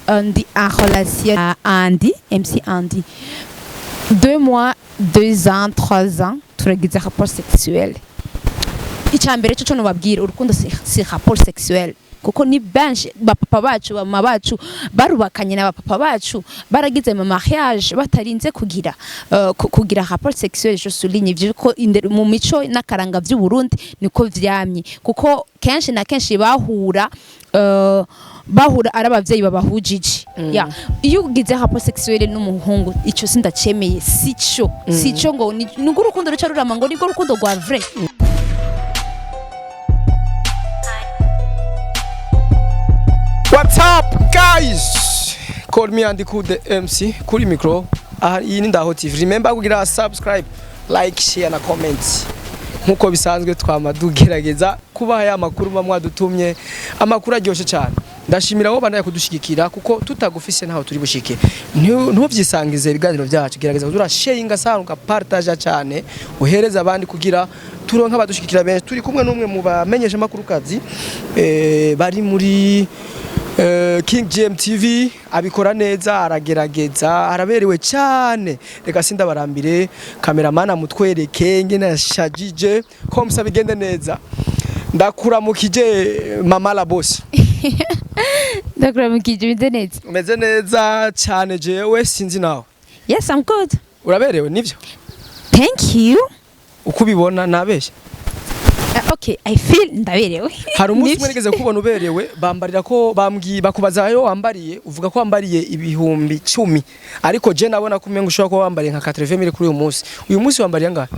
ndi en relation à Andy, MC Andy. 2 mois, 2 ans, 3 ans, turagize rapport sexuel. Icambere cyo nobabwira urukundo si rapport sexuel. Kuko ni benshi bapapa bacu bama bacu barubakanye na bapapa bacu baragize mu mariage batarinze kugira rapport sexuel. Je souligne ivyo ko mu mico n'akaranga vy'u Burundi niko vyamye kuko kenshi na kenshi bahura ari abavyeyi babahujije. Iyo ugize rapport sexuel n'umuhungu ico sindacemeye sico ngo ni urukundo ruca rurama ngo ni urukundo rwa vrai. What's up, guys? Call me Andy the MC. Kuri micro. Iyi ni Ndaho TV. Remember kugira subscribe, like, share na comment. Nkuko bisanzwe twamadugerageza kubaha ya makuru mwadutumye. Amakuru aryoshe cyane. Ndashimira abo banaye kudushigikira kuko tutagufise ntaho turi bushike. Ntuvyisangize ibiganiro byacu. Gerageza kudura sharinga sanuka partage cyane. Uhereza abandi kugira turonka abadushigikira benshi. Turi kumwe n'umwe mu bamenyesha makuru kazi bari muri King GMTV abikora neza aragerageza araberewe cyane. Reka sinda barambire cameraman amutwereke ngene yashajije ko musa bigende neza. Ndakuramukije mama la boss. Ndakuramukije bide neza. Umeze neza cyane jewe sinzi nawe. Yes, I'm good. Uraberewe nivyo? Thank you. Uko ubibona nabeshe. Okay, I feel ndaberewe. Hari umunsi mwerigeze kubona uberewe bambarira ko bakubaza ayo wambariye uvuga ko wambariye ibihumbi 10 ariko je nabona ko umenga ushobora ko wambariye nka 80,000 kuri uyu munsi. Uyu munsi wambariye ngahe?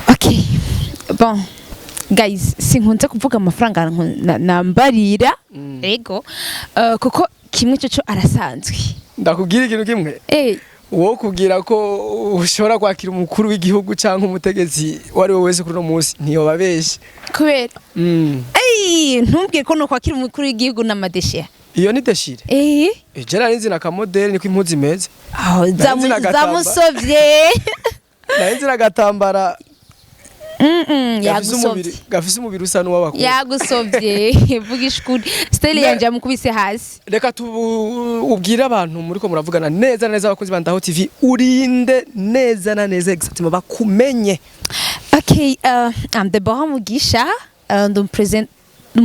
Okay. Bon. Guys, sinkunze kuvuga amafaranga nambarira. Ego. Kuko kimwe cyo arasanzwe. Ndakubwira ikintu kimwe. Uwo kugira ko ushobora kwakira umukuru w'igihugu cyangwa umutegetsi wari we wese kuri no munsi ntiyo babeshe kubera ntumbwire ko no kwakira umukuru w'igihugu n'amadeshe iyo ni deshire jera ninzi na kamodeli niko impuzi imeze zamusovye narinzi nagatambara yagusovye gafise umubiri usa n'uwabakuru yagusovye vugisha kuri style yanje mukubise hasi. Reka ubwira abantu muri ko muravugana neza neza abakunzi ba Ndaho TV urinde neza na neza exactement bakumenye. Okay, I'm Déborah Mugisha, ndum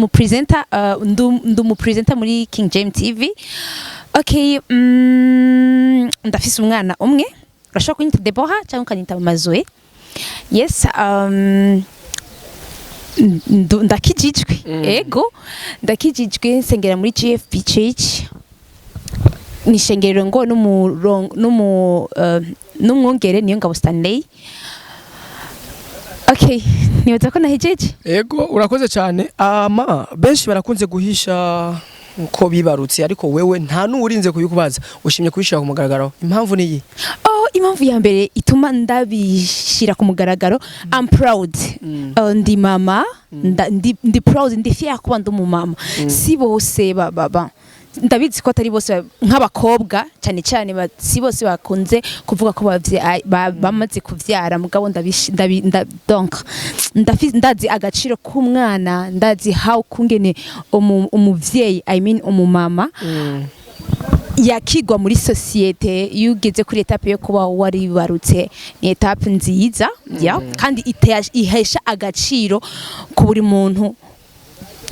presenter muri King GMTV. Okay, ndafise umwana umwe urashobora kunyita Déborah cyangwa ukanyita Mazoe. Yes, ndakijijwe ego ndakijijwe nsengera muri GFP Church nishengero ngo n'umwongere niyo ngabo Stanley. Okay, nibaza ko nahejeje. Ego urakoze cyane. Benshi barakunze guhisha ko bibarutse ariko wewe nta n'urinze kuyikubaza ushimye kubishira ku mugaragaro. Impamvu ni iyi? Impamvu ya mbere ituma ndabishira ku mugaragaro, I'm proud. Ndi mama, ndi proud, ndi fier kuba ndi umumama. Si bose baba ndabizi ko atari bose nk'abakobwa cyane cyane si bose bakunze kuvuga ko bamaze kuvyara mugabo donc ndazi agaciro k'umwana, ndazi how kungene umuvyeyi I mean umumama yakigwa muri societe. Yugeze kuri etape yo kuba wari barutse ni etape nziza kandi ihesha agaciro ku buri muntu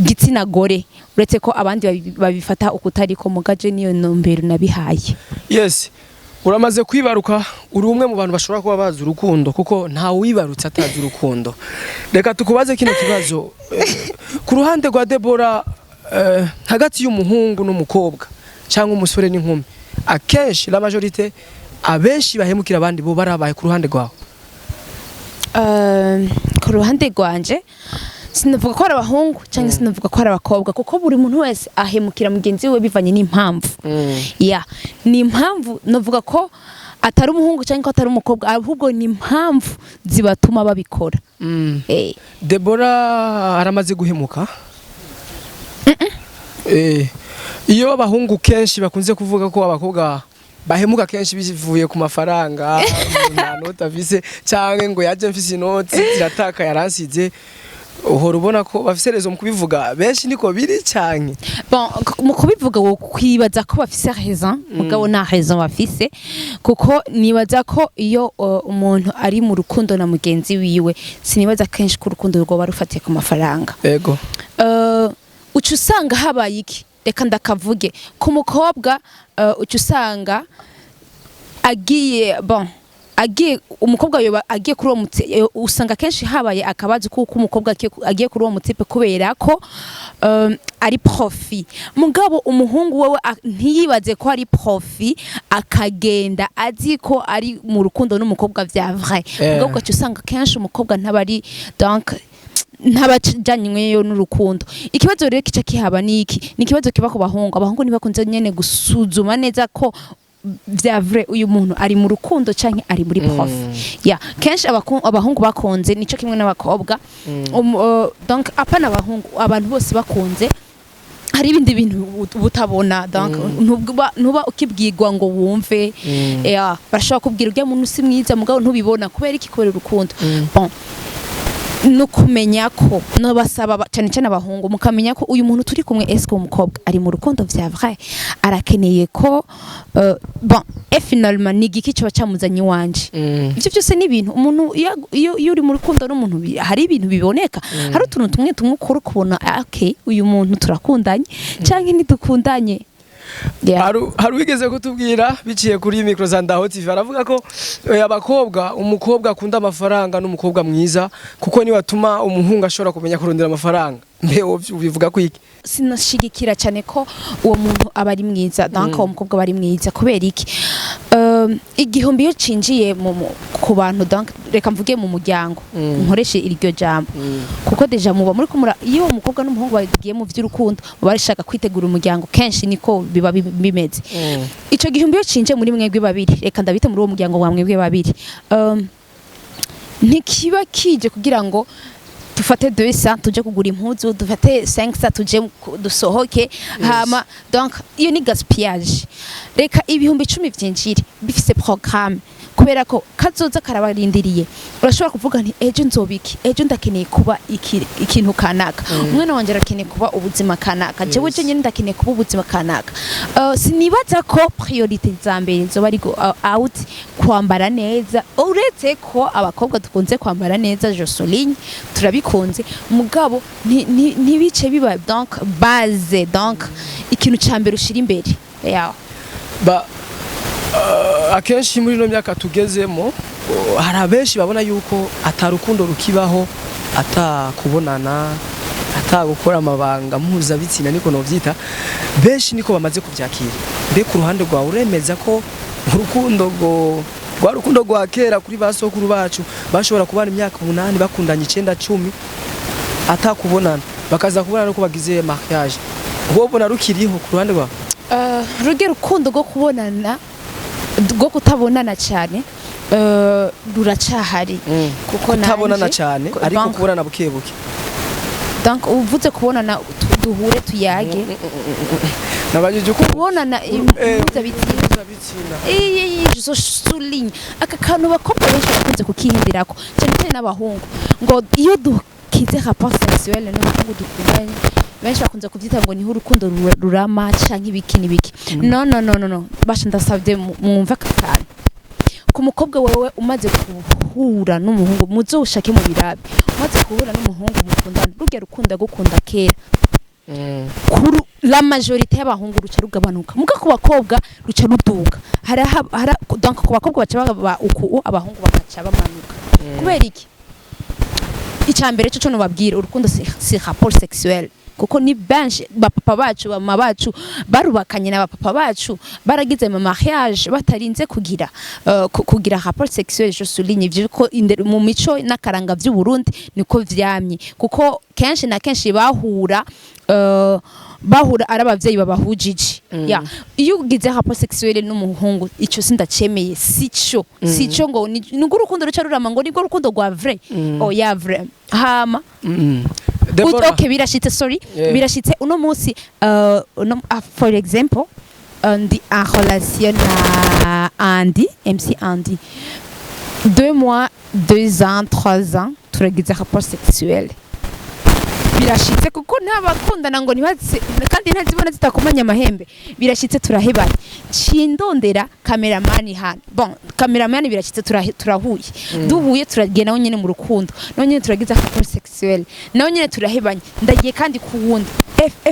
gitsina gore uretse ko abandi babifata ukutari ko mugaje niyo nombero nabihaye. Yes, uramaze kwibaruka uri umwe mu bantu bashobora kuba bazi urukundo kuko nta wibarutse atazi urukundo. Reka tukubaze kino kibazo ku ruhande rwa Déborah hagati y'umuhungu n'umukobwa cyangwa umusore n'inkumi akenshi la majorité abenshi bahemukira abandi bo barabaye ku ruhande rwawe. Ku ruhande rwanje sinavuga ko ari abahungu cyangwa sinavuga ko ari abakobwa kuko buri muntu wese ahemukira mugenzi we bivanye n'impamvu. Ni impamvu navuga ko atari umuhungu cyangwa atari umukobwa ahubwo ni impamvu zibatuma babikora. Déborah aramaze guhemuka. Iyo abahungu kenshi bakunze kuvuga ko abakobwa bahemuka kenshi bivuye ku mafaranga nta nota vise cyangwa ngo yaje mfise inoti zirataka yaransize uhora ubona ko bafise rezo mu kubivuga benshi niko biri cyane bon mu kubivuga wo kwibaza ko bafise raison mugabo na raison bafise kuko nibaza ko iyo umuntu ari mu rukundo na mugenzi wiwe sinibaza kenshi ko urukundo rwo barufatiye ku mafaranga yego ucu usanga habaye iki reka ndakavuge ku mukobwa ucu usanga agiye bon agiye umukobwa yoba agiye kuri uwo mutipe usanga kenshi habaye akabazo kuko umukobwa agiye kuri uwo mutipe kubera ko ari profi mugabo umuhungu wewe ntiyibaze ko ari profi akagenda azi ko ari mu rukundo n'umukobwa vya vrai mugabo gacu usanga kenshi umukobwa ntabari donc ntabajanyweyo n'urukundo ikibazo rero kica kihaba niki ni ikibazo kiba ku abahungu ntibakunze nyene gusuzuma neza ko vya vrai uyu muntu ari mu rukundo canke ari muri prof kenshi abahungu bakonze nico kimwe n'abakobwa donc apana abantu bose bakonze hari ibindi bintu butabona donc ntuba ukibwirwa ngo wumve barashobora kubwira urya muntu si mwiza mugabo ntubibona kubera iki kubera urukundo bon no kumenya ko no basaba cyane cyane abahungu mukamenya ko uyu muntu turi kumwe esko umukobwa ari mu rukundo vya vrai arakeneye ko bon finalement ni giki cyo cyamuzanye wanje ivyo byose ni ibintu umuntu iyo uri mu rukundo n'umuntu hari ibintu biboneka hari utuntu tumwe ukora kubona okay uyu muntu turakundanye canke ntidukundanye Haru wigeze kutubwira biciye kuri micro za Ndaho TV aravuga ko umukobwa akunda amafaranga n'umukobwa mwiza kuko ni watuma umuhungu ashobora kumenya kurondera amafaranga mbe ubivuga kwiki sinashigikira cyane ko uwo muntu aba ari mwiza donc uwo mukobwa aba ari mwiza kubera iki igihumbi yo cinjiye ku bantu donc reka mvuge mu muryango nkoreshe iryo jambo kuko deja muba muri kumura iyo umukobwa n'umuhungu bagiye mu vy'urukundo barashaka kwitegura umuryango kenshi niko biba bimeze ico gihumbi yo cinje muri mwebwe babiri reka ndabite muri uwo muryango wa mwebwe babiri ntikiba kije kugira ngo dufate 200 tuje kugura impuzu dufate 500 tuje dusohoke hama donc iyo ni gaspillage reka ibihumbi 10 vyinjire bifise programme kubera ko kazoza karabarindiriye urashobora kuvuga nti ejo nzobiki ejo ndakeneye kuba ikintu kanaka umwana wanje arakeneye kuba ubuzima kanaka jewe je nyine ndakeneye kuba ubuzima kanaka sinibaza ko priority za mbere nzoba ari go out kwambara neza uretse ko abakobwa dukunze kwambara neza Joseline turabikunze mugabo ntibice biba donc base donc ikintu cyambere ushira imbere yawo akenshi muri no myaka tugezemo hari abenshi babona yuko atarukundo rukibaho atakubonana atagukora amabanga mpuzabitsina niko novyita benshi niko bamaze kuvyakira mbe ku ruhande rwa uremeza ko urukundo rwa kera kuri basokuru bacu bashobora kubana imyaka 8 bakundanye 9 10 atakubonana bakaza kubonana ko bagize mariage ubona rukiriho ku ruhande rwa ruge rukundo rwo kubonana rwo kutabonana cyane ruracahari kuko kutabonana cyane ariko kubonana bukebuke donc uvuze kubonana duhure tuyage nabajije kubonana impuza bitsina je souligne aka kantu bakobwa benshi bakunze kukihindirako cyane cyane n'abahungu ngo iyo dukize rapport sexuel n'umuhungu dukundanye benshi bakunze kuvyita ngo niho urukundo rurama canke ibiki nibiki no basha ndasavye mwumva kakana ku mukobwa wewe umaze guhura n'umuhungu muzoshake mu birabi umaze guhura n'umuhungu mukundana rugya rukunda gukunda kera kuru la majorité y'abahungu ruca rugabanuka muga ku bakobwa ruca ruduga donc ku bakobwa baca baba uku abahungu bakaca bamanuka kubera iki icambere cyo nubabwira urukundo si rapport sexuel kuko ni benshi bapapa bacu bama bacu barubakanye na bapapa bacu baragize mu mariage batarinze kugira rapport sexuel je souligne ivyo ko mu mico n'akaranga vy'u Burundi niko vyamye kuko kenshi na kenshi bahura ari abavyeyi babahujije iyo ugize rapport sexuel n'umuhungu ico sindacemeye sico ngo ni urukundo ruca rurama ngo ni rukundo rwa vrai ya vrai hama Déborah. Okay, birashitse uno munsi for example ndi en relation na Mc Andy 2 mois 2 ans 3 ans turagize rapport sexuel birashitse kuko ntabakundana ngo ntibaze kandi ntazibona zitakomanya amahembe birashitse turahebanye cindondera cameraman hano bon cameraman birashitse turahuye duhuye turagenda nyene mu rukundo no nyene turagiza rapport sexuel no nyene turahebanye ndagiye kandi kuwundi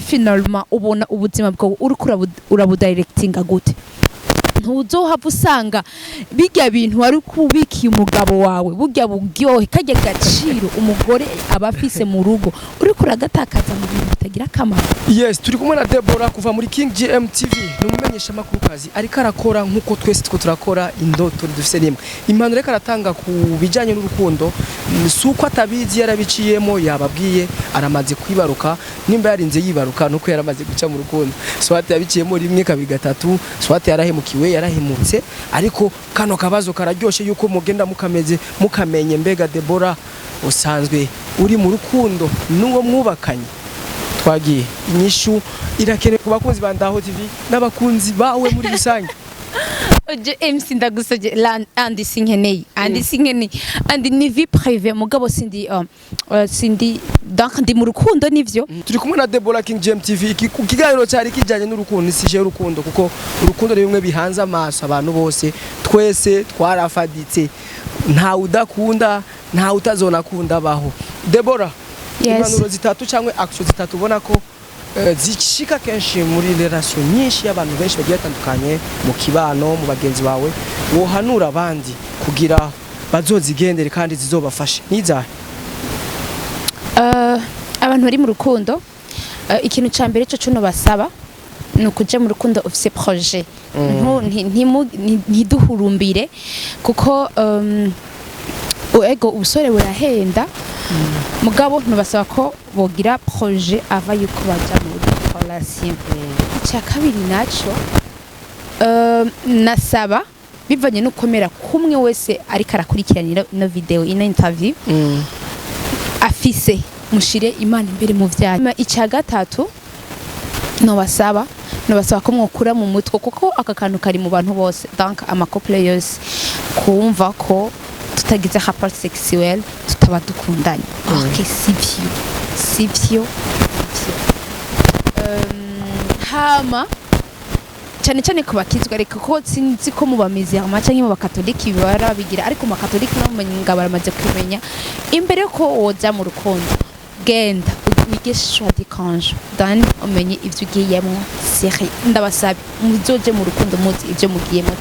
finalement ubona ubuzima bwawe uriko urabudirectinga gute ntuzohava usanga bijya bintu wari kubikiye umugabo wawe burya buryohe kajya gaciro umugore aba afise mu rugo uriko uragatakaza mu bintu bitagira akamaro. Yes, turi kumwe na Déborah kuva muri King GMTV numumenyesha makuru kazi ariko arakora nkuko twese two turakora indoto dufise rimwe impanuro reka aratanga ku bijanye n'urukundo suko atabizi yarabiciyemo yababwiye aramaze kwibaruka nimba yarinze yibaruka nuko yaramaze guca mu rukundo swate yabiciyemo rimwe kabiri gatatu swate yarahemukiwe yarahimutse ariko kano kabazo kararyoshe yuko mugenda mukamenye mbega Déborah usanzwe uri mu rukundo n'uwo mwubakanye twagiye inyishu irakeneye ku bakunzi ba Ndaho TV n'abakunzi bawe muri rusange. MC ndagusabye andi sinkeneye andi ni vie privée mugabo sindi donc ndi mu rukundo nivyo turi kumwe na Déborah King GMTV kiganiro cyari kijanye n'urukundo sije urukundo kuko urukundo ni bimwe bihanze amaso abantu bose twese twarafaditse nta udakunda nta utazonakunda baho. Déborah impanuro zitatu cyangwa action zitatu ubona ko zishika kenshi muri relation nyinshi y'abantu benshi bagiye batandukanye mu kibano mu bagenzi bawe wohanura abandi kugira bazozigendere kandi zizobafashe nizahe? Abantu bari mu rukundo ikintu ca mbere cyo cuno basaba nukuja mu rukundo ufise projet ntiduhurumbire kuko ego ubusore burahenda mugabo ntubasaba ko bogira projet ava yuko baja muri relation. Icya kabiri naco nasaba bivanye no komera kumwe wese ariko arakurikirana ino video ino interview afise mushire Imana imbere mu vyaha. Icya gatatu nobasaba ko mwokura mu mutwe kuko aka kantu kari mu bantu bose donc amakouple yose kumva ko tutagize rapport sexuel tutaba dukundanye. Okay, sivyo hama cyane kubakizwa reka ko sinzi ko mubamize amaca nk'imo bakatoliki bibara bigira ariko mu bakatoliki no mumenga baramaze kumenya imbere ko woza mu rukundo genda wige choix de conjugal dan umenye ivyo ugiyemo seri ndabasabe muzoje mu rukundo muzi ivyo mugiyemo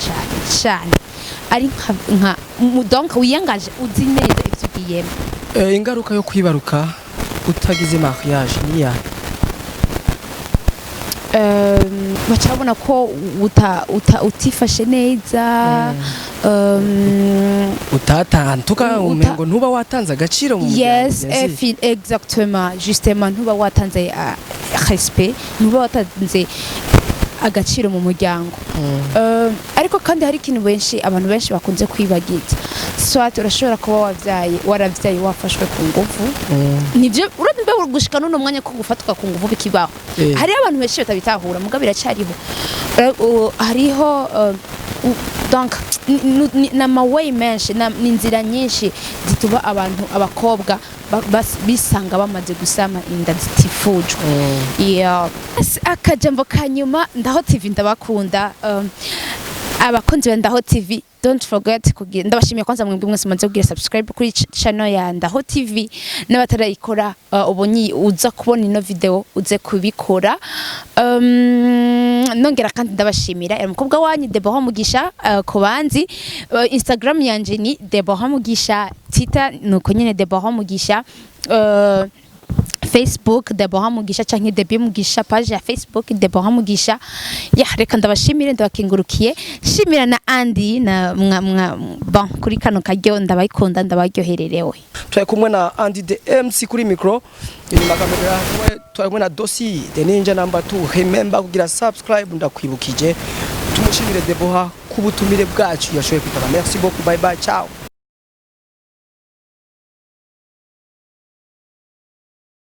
cyane ari nka donc wiyangaje uzi neza ivyo ugiyemo. Ingaruka yo kwibaruka utagize mariage niya bacabona ko utifashe neza utatantuka umengo ntuba watanze agaciro mu yes exactement justement ntuba watanze respect ntuba watanze agaciro mu muryango. Ariko kandi hari ikintu abantu benshi bakunze kwibagiza swat urashobora kuba waravyaye wafashwe ku nguvu nivyo urumbe gushika none mwanya ko gufatwa ku nguvu bikibaho hari abantu benshi batabitahura mugabo biracyariho hariho donc na maway menshi n'inzira nyinshi zituba abantu abakobwa bisanga bamaze gusama inda zitifujwe. Akajambo kanyuma Ndaho TV ndabakunda abakunzi ba Ndaho TV don't forget kugira ndabashimiye kwanza mwebwe mwese muze kugira subscribe kuri channel ya Ndaho TV n'abatarayikora ubonyi uza kubona ino video uze kubikora. Nongera kandi ndabashimira umukobwa wanyu Déborah Mugisha ku banzi Instagram yanje ni Déborah Mugisha, Twitter nuko nyene Déborah Mugisha, Facebook Déborah Mugisha canke Debi Mugisha, page ya Facebook Déborah Mugisha. Reka ndabashimire ndabakengurukiye shimira na Andy na bon kuri kano karyo ndabayikunda ndabaryohererewe. Twaye kumwe na Andy the MC kuri micro inyuma kamera twaye kumwe na Dosi the ninja number 2. Remember kugira subscribe ndakwibukije tumushimire Déborah kubutumire bwacu yashoye kwitaba. Merci beaucoup, bye bye, ciao.